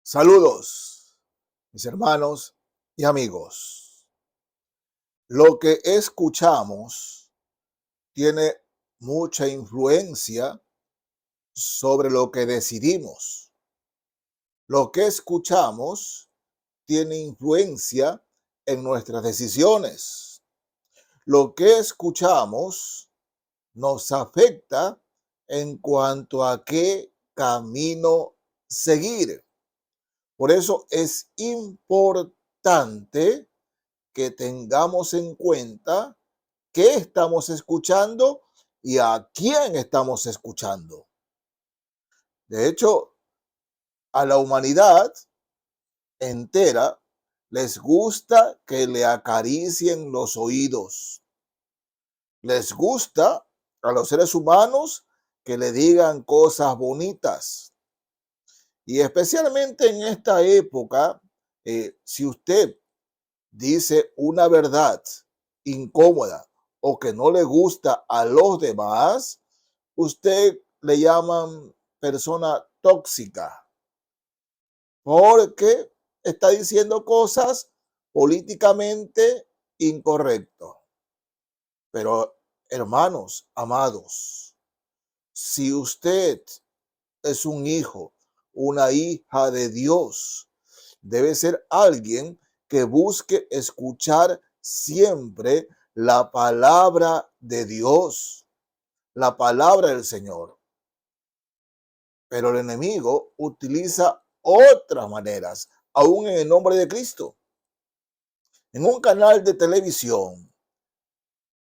Saludos, mis hermanos y amigos. Lo que escuchamos tiene mucha influencia sobre lo que decidimos. Lo que escuchamos tiene influencia en nuestras decisiones. Lo que escuchamos nos afecta en cuanto a qué camino seguir. Por eso es importante que tengamos en cuenta qué estamos escuchando y a quién estamos escuchando. De hecho, a la humanidad entera les gusta que le acaricien los oídos. Les gusta a los seres humanos que le digan cosas bonitas. Y especialmente en esta época, si usted dice una verdad incómoda o que no le gusta a los demás, usted le llaman persona tóxica porque está diciendo cosas políticamente incorrectas. Pero hermanos, amados, si usted es un hijo, una hija de Dios, debe ser alguien que busque escuchar siempre la palabra de Dios, la palabra del Señor. Pero el enemigo utiliza otras maneras, aún en el nombre de Cristo. En un canal de televisión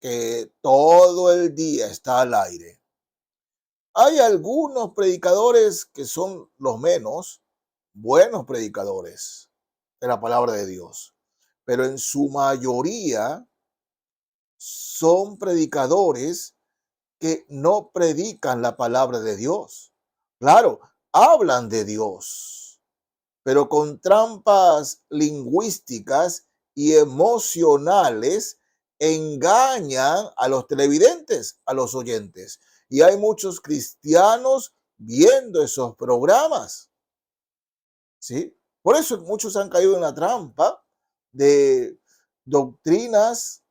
que todo el día está al aire, hay algunos predicadores que son los menos buenos predicadores de la palabra de Dios, pero en su mayoría son predicadores que no predican la palabra de Dios. Claro, hablan de Dios, pero con trampas lingüísticas y emocionales engañan a los televidentes, a los oyentes. Y hay muchos cristianos viendo esos programas, ¿sí? Por eso muchos han caído en la trampa de doctrinas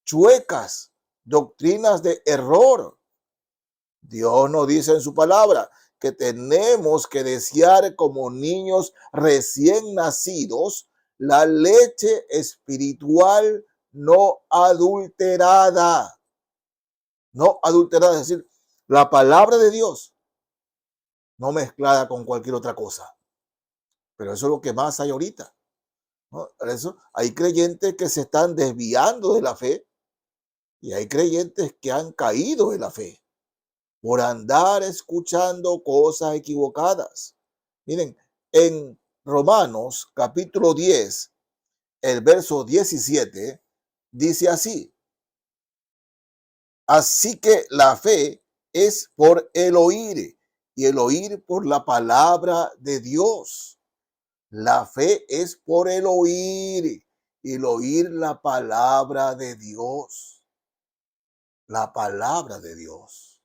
chuecas, doctrinas de error. Dios nos dice en su palabra que tenemos que desear como niños recién nacidos la leche espiritual no adulterada. No adulterada, es decir, la palabra de Dios no mezclada con cualquier otra cosa. Pero eso es lo que más hay ahorita, ¿no? Por eso hay creyentes que se están desviando de la fe y hay creyentes que han caído de la fe por andar escuchando cosas equivocadas. Miren, en Romanos capítulo 10, el verso 17, dice así: así que la fe es por el oír y el oír por la palabra de Dios. La fe es por el oír y el oír la palabra de Dios. La palabra de Dios.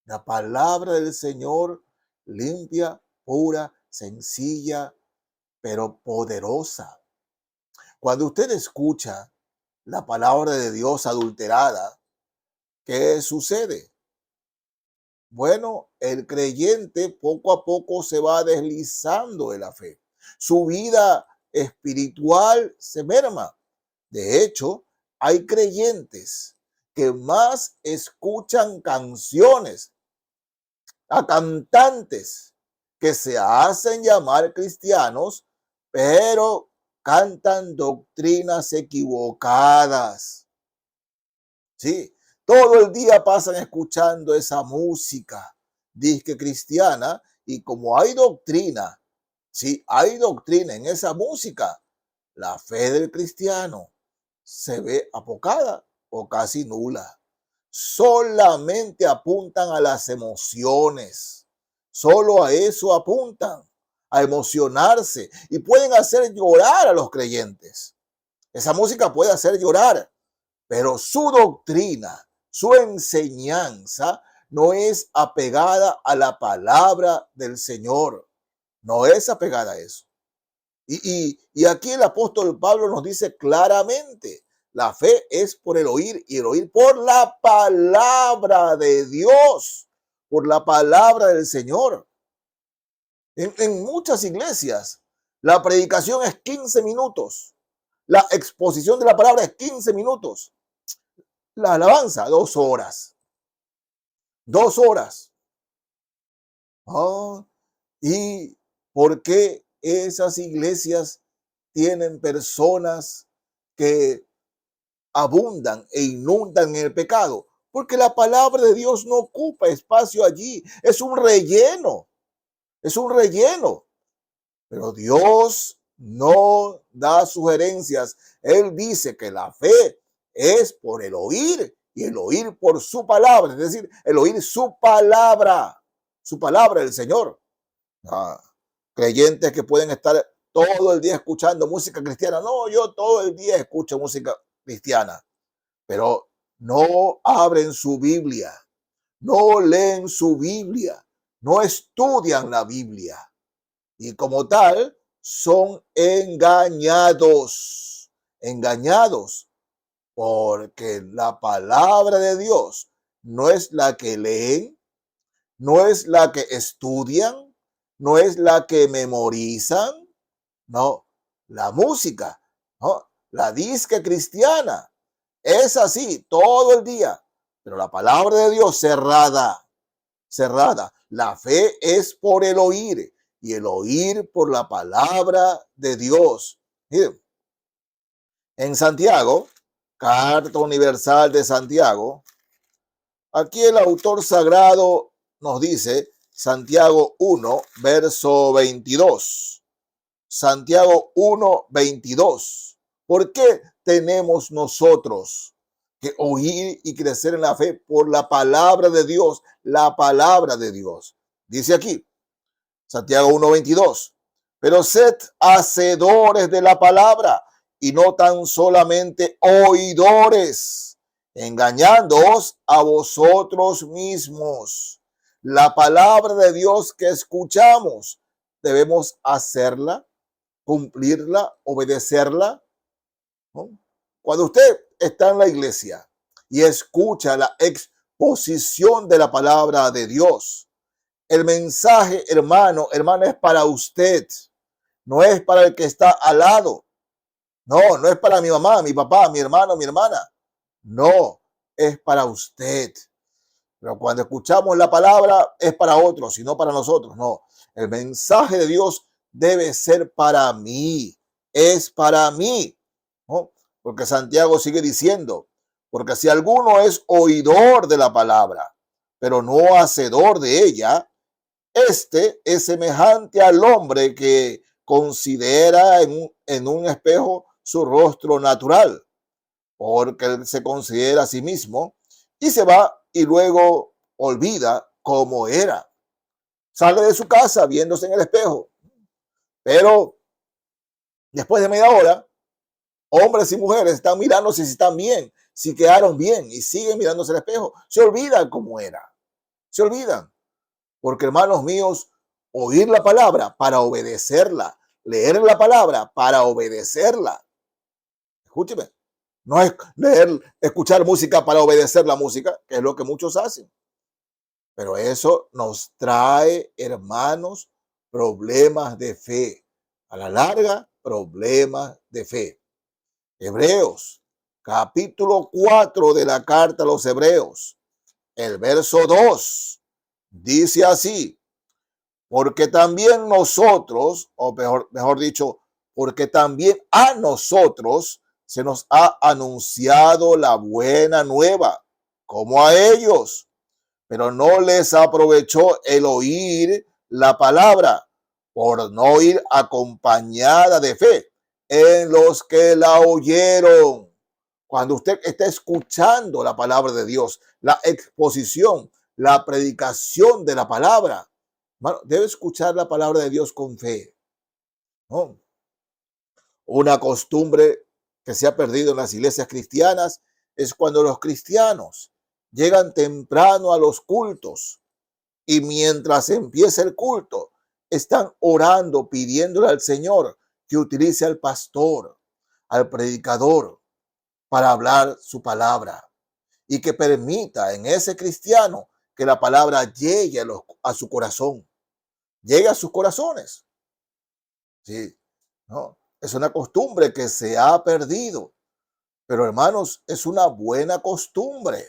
La palabra del Señor, limpia, pura, sencilla, pero poderosa. Cuando usted escucha la palabra de Dios adulterada, ¿qué sucede? Bueno, el creyente poco a poco se va deslizando de la fe. Su vida espiritual se merma. De hecho, hay creyentes que más escuchan canciones a cantantes que se hacen llamar cristianos, pero cantan doctrinas equivocadas. Sí, todo el día pasan escuchando esa música disque cristiana, y como hay doctrina, sí, hay doctrina en esa música, la fe del cristiano se ve apocada o casi nula. Solamente apuntan a las emociones, solo a eso apuntan, a emocionarse, y pueden hacer llorar a los creyentes. Esa música puede hacer llorar, pero su doctrina, su enseñanza no es apegada a la palabra del Señor. no es apegada a eso. Y aquí el apóstol Pablo nos dice claramente, la fe es por el oír y el oír por la palabra de Dios, por la palabra del Señor. En muchas iglesias la predicación es 15 minutos, la exposición de la palabra es 15 minutos, la alabanza 2 horas, 2 horas. Oh, ¿y por qué esas iglesias tienen personas que abundan e inundan en el pecado? Porque la palabra de Dios no ocupa espacio allí, es un relleno, es un relleno. Pero Dios no da sugerencias. Él dice que la fe es por el oír y el oír por su palabra, es decir, el oír su palabra del Señor. Ah, creyentes que pueden estar todo el día escuchando música cristiana. No, yo todo el día escucho música cristiana, pero no abren su Biblia, no leen su Biblia, no estudian la Biblia y como tal son engañados, engañados porque la palabra de Dios no es la que leen, no es la que estudian, no es la que memorizan, no, la música, no, la disque cristiana, es así todo el día, pero la palabra de Dios cerrada, cerrada. La fe es por el oír y el oír por la palabra de Dios. Miren, en Santiago, Carta Universal de Santiago, aquí el autor sagrado nos dice, Santiago 1, verso 22. Santiago 1, 22. ¿Por qué tenemos nosotros que oír y crecer en la fe por la palabra de Dios? La palabra de Dios. Dice aquí, Santiago 1, 22. Pero sed hacedores de la palabra y no tan solamente oidores, engañándoos a vosotros mismos. La palabra de Dios que escuchamos, debemos hacerla, cumplirla, obedecerla, ¿no? Cuando usted está en la iglesia y escucha la exposición de la palabra de Dios, el mensaje, hermano, hermana, es para usted, no es para el que está al lado. No, no es para mi mamá, mi papá, mi hermano, mi hermana. No, es para usted. Pero cuando escuchamos la palabra es para otros y no para nosotros. No, el mensaje de Dios debe ser para mí. Es para mí, ¿no? Porque Santiago sigue diciendo, porque si alguno es oidor de la palabra, pero no hacedor de ella, este es semejante al hombre que considera en un espejo su rostro natural, porque él se considera a sí mismo y se va y luego olvida cómo era. Sale de su casa viéndose en el espejo, pero después de media hora, hombres y mujeres están mirándose si están bien, si quedaron bien y siguen mirándose el espejo. Se olvidan cómo era. Se olvidan. Porque, hermanos míos, oír la palabra para obedecerla, leer la palabra para obedecerla. Escúcheme, no es leer, escuchar música para obedecer la música, que es lo que muchos hacen. Pero eso nos trae, hermanos, problemas de fe. A la larga, problemas de fe. Hebreos, capítulo 4 de la carta a los Hebreos, el verso 2, dice así, porque también nosotros, o mejor dicho, porque también a nosotros se nos ha anunciado la buena nueva, como a ellos, pero no les aprovechó el oír la palabra, por no ir acompañada de fe en los que la oyeron. Cuando usted está escuchando la palabra de Dios, la exposición, la predicación de la palabra, bueno, debe escuchar la palabra de Dios con fe, ¿no? Una costumbre que se ha perdido en las iglesias cristianas es cuando los cristianos llegan temprano a los cultos y mientras empieza el culto están orando, pidiéndole al Señor que utilice al pastor, al predicador, para hablar su palabra y que permita en ese cristiano que la palabra llegue a su corazón, llegue a sus corazones. Sí, no, es una costumbre que se ha perdido, pero hermanos, es una buena costumbre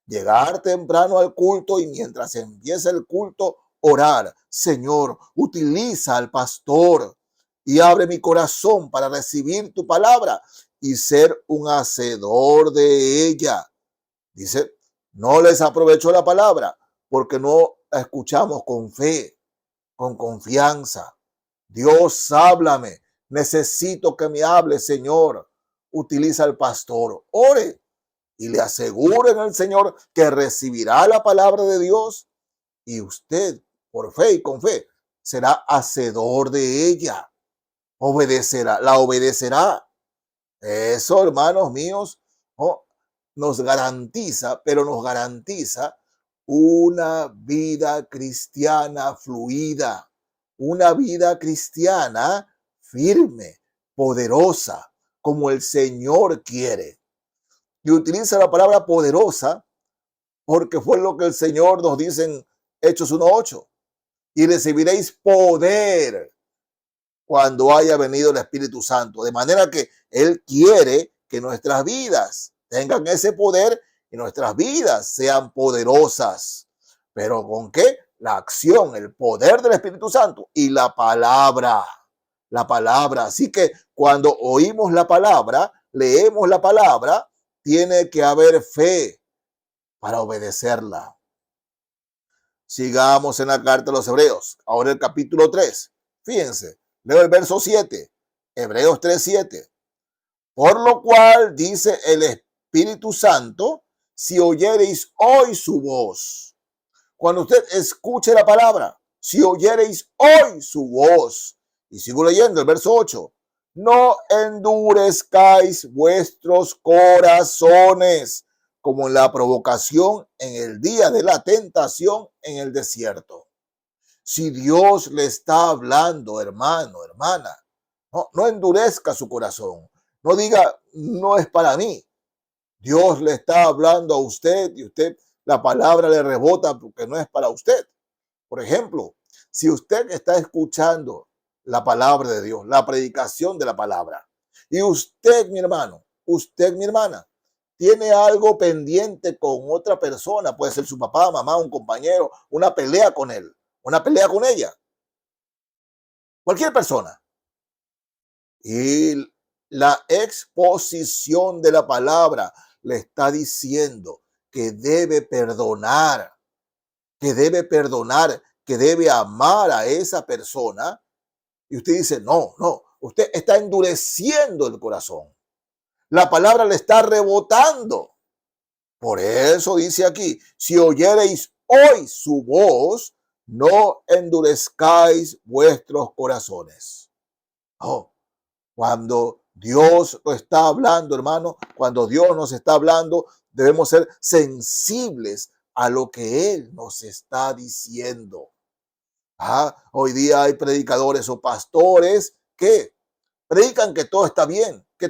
llegar temprano al culto y mientras empieza el culto, orar. Señor, utiliza al pastor y abre mi corazón para recibir tu palabra y ser un hacedor de ella. Dice, no les aprovechó la palabra porque no la escuchamos con fe, con confianza. Dios, háblame. Necesito que me hable, Señor. Utiliza al pastor. Ore y le aseguren al Señor que recibirá la palabra de Dios y usted, por fe y con fe, será hacedor de ella. Obedecerá, la obedecerá. Eso, hermanos míos, ¿no? Nos garantiza, pero nos garantiza una vida cristiana fluida, una vida cristiana firme, poderosa, como el Señor quiere. Y utiliza la palabra poderosa porque fue lo que el Señor nos dice en Hechos 1:8. Y recibiréis poder cuando haya venido el Espíritu Santo. De manera que Él quiere que nuestras vidas tengan ese poder y nuestras vidas sean poderosas. ¿Pero con qué? La acción, el poder del Espíritu Santo y la palabra. La palabra. Así que cuando oímos la palabra, leemos la palabra, tiene que haber fe para obedecerla. Sigamos en la carta de los Hebreos. Ahora el capítulo 3. Fíjense, leo el verso 7. Hebreos 3:7. Por lo cual dice el Espíritu Santo, si oyereis hoy su voz. Cuando usted escuche la palabra, si oyereis hoy su voz. Y sigo leyendo el verso 8. No endurezcáis vuestros corazones como en la provocación en el día de la tentación en el desierto. Si Dios le está hablando, hermano, hermana, no endurezca su corazón. No diga, no es para mí. Dios le está hablando a usted y usted, la palabra le rebota porque no es para usted. Por ejemplo, si usted está escuchando la palabra de Dios, la predicación de la palabra, y usted, mi hermano, usted, mi hermana, tiene algo pendiente con otra persona, puede ser su papá, mamá, un compañero, una pelea con él, una pelea con ella, cualquier persona. Y la exposición de la palabra le está diciendo que debe perdonar, que debe perdonar, que debe amar a esa persona. Y usted dice, no, usted está endureciendo el corazón. La palabra le está rebotando. Por eso dice aquí, si oyereis hoy su voz, no endurezcáis vuestros corazones. Oh, cuando Dios lo está hablando, hermano, cuando Dios nos está hablando, debemos ser sensibles a lo que Él nos está diciendo. Hoy día hay predicadores o pastores que predican que todo está bien, que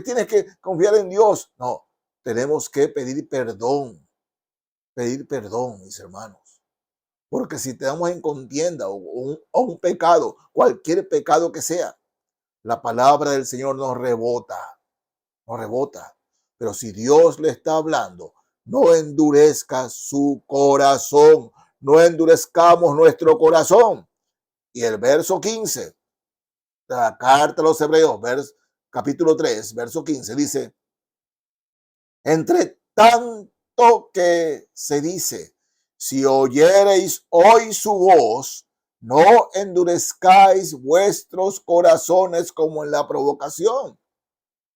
tienes que confiar en Dios. No, tenemos que pedir perdón, mis hermanos. Porque si tenemos en contienda o un pecado, cualquier pecado que sea, la palabra del Señor nos rebota. Pero si Dios le está hablando, no endurezca su corazón, no endurezcamos nuestro corazón. Y el verso 15 de la carta a los Hebreos, capítulo 3, verso 15, dice, entre tanto que se dice, si oyereis hoy su voz, no endurezcáis vuestros corazones como en la provocación.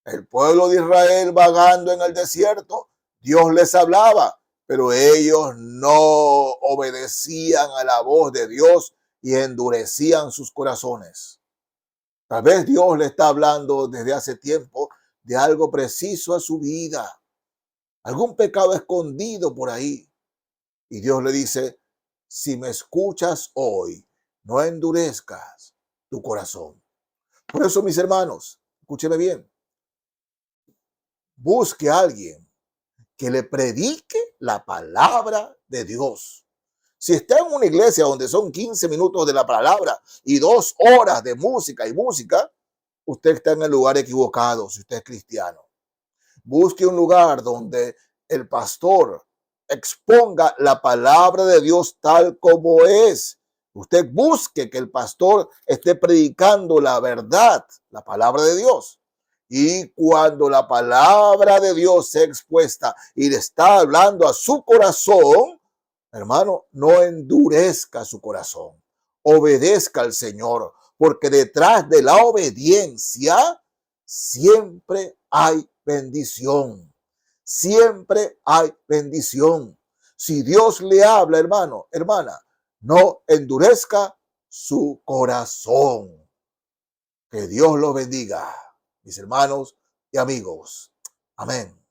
El pueblo de Israel vagando en el desierto, Dios les hablaba, pero ellos no obedecían a la voz de Dios y endurecían sus corazones. Tal vez Dios le está hablando desde hace tiempo de algo preciso a su vida, algún pecado escondido por ahí. Y Dios le dice, si me escuchas hoy, no endurezcas tu corazón. Por eso, mis hermanos, escúcheme bien, busque a alguien que le predique la palabra de Dios. Si está en una iglesia donde son 15 minutos de la palabra y 2 horas de música y música, usted está en el lugar equivocado si usted es cristiano. Busque un lugar donde el pastor exponga la palabra de Dios tal como es. Usted busque que el pastor esté predicando la verdad, la palabra de Dios. Y cuando la palabra de Dios sea expuesta y le está hablando a su corazón, hermano, no endurezca su corazón. Obedezca al Señor, porque detrás de la obediencia siempre hay bendición. Siempre hay bendición. Si Dios le habla, hermano, hermana, no endurezca su corazón. Que Dios lo bendiga, mis hermanos y amigos. Amén.